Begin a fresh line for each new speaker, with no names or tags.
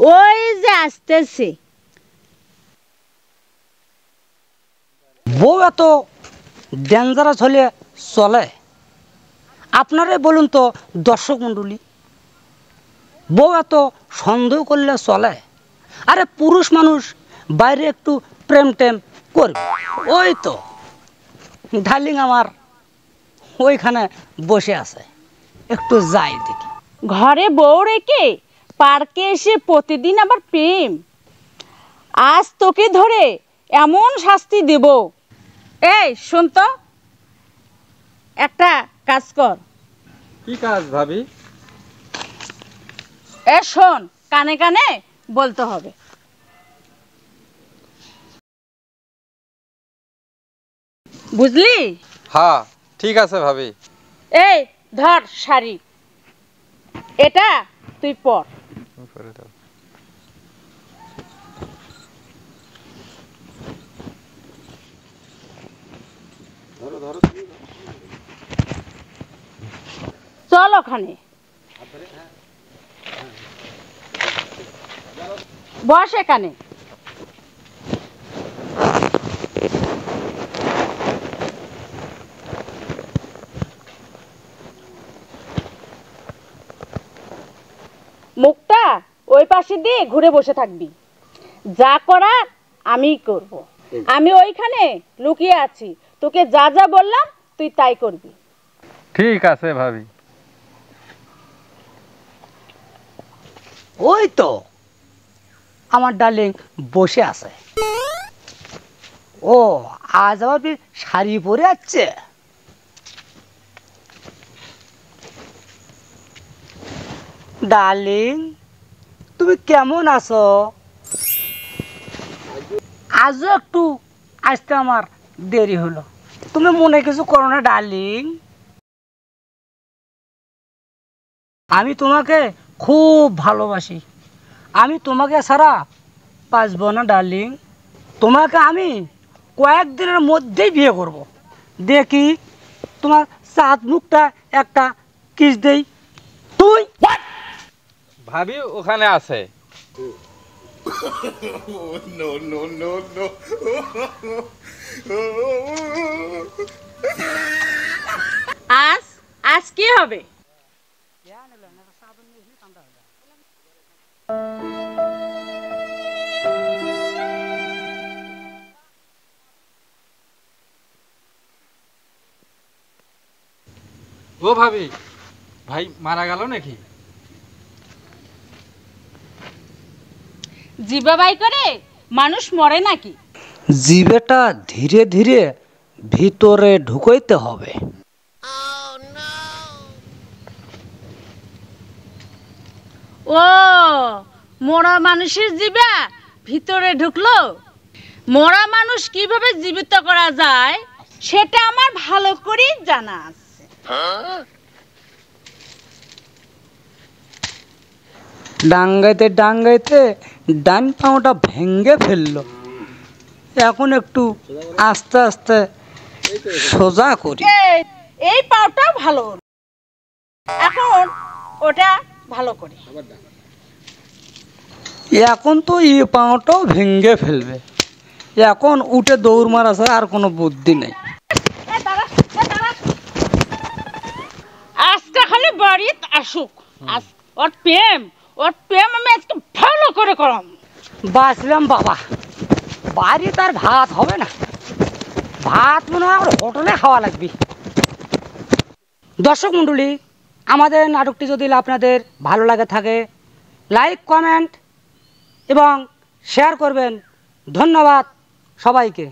ওই যে আসতেছে।
বউ এত ডেঞ্জারাস হলে চলে? আপনারাই বলুন তো দর্শক মণ্ডলী, বউ এত সন্দেহ করলে চলে? আরে পুরুষ মানুষ বাইরে একটু প্রেম টেম করবে। ওই তো ডার্লিং আমার ওইখানে বসে আছে, একটু যাই দেখি।
ঘরে বউ রেখে পার্কে এসে প্রতিদিন আবার প্রেম? আজ তোকে ধরে এমন শাস্তি দেব। এই শোন তো, একটা কাজ কর।
কি কাজ ভাবি?
এ শোন, কানে কানে বলতে হবে। বুঝলি?
হ্যাঁ ঠিক আছে ভাবি।
এই ধর শাড়ি, এটা তুই পর। চল ওখানে বস, এখানে। মুখটা ওই পাশে দিয়ে ঘুরে বসে থাকবি। যা করার আমিই করব। আমি ওইখানে লুকিয়ে আছি, তোকে যা যা বললাম তুই তাই করবি।
ঠিক আছে ভাবি।
ওই তো আমার ডার্লিং বসে আছে। ও আজ আবার শাড়ি পরে যাচ্ছে। ডার্লিং তুমি কেমন আছো? আজও একটু আসতে আমার দেরি হলো, তুমি মনে কিছু করো না ডার্লিং। আমি তোমাকে খুব ভালোবাসি, আমি তোমাকে ছাড়া বাঁচবো না ডার্লিং। তোমাকে আমি কয়েকদিনের মধ্যেই বিয়ে করব। দেখি তোমার চাঁদ মুখটা একটা কিস দেই। তুই
ভাবি ওখানে আছে।
আজ আজ কি হবে?
ও ভাবি, ভাই মারা গেল নাকি?
জিবা বাই করে মানুষ মরে নাকি?
জিভেটা ধীরে ধীরে ভিতরে ঢুকাইতে হবে।
ও মরা মানুষের জিবা ভিতরে ঢুকলো? মরা মানুষ কিভাবে জীবিত করা যায় সেটা আমার ভালো করেই জানা আছে।
ডাঙ্গাইতে ডাঙ্গাইতে ডান পাওটা ভেঙে ফেললো, এখন একটু আস্তে আস্তে সোজা করি।
এই পাওটা ভালো, এখন ওটা ভালো করে।
এখন তো এই পাওটাও ভেঙে ফেলবে, এখন উঠে দৌড় মারা ছাড়া আর কোনো বুদ্ধি নেই।
আজকে খালি বাড়িতে আসুক, ওর প্রেম আমি আজকে ভালো করে করাম।
বাঁচলাম বাবা, বাড়ি তার ভাত হবে না, ভাত মনে হয় আমার হোটেলে খাওয়া লাগবে। দর্শক মণ্ডলী, আমাদের নাটকটি যদি আপনাদের ভালো লাগে থাকে লাইক কমেন্ট এবং শেয়ার করবেন। ধন্যবাদ সবাইকে।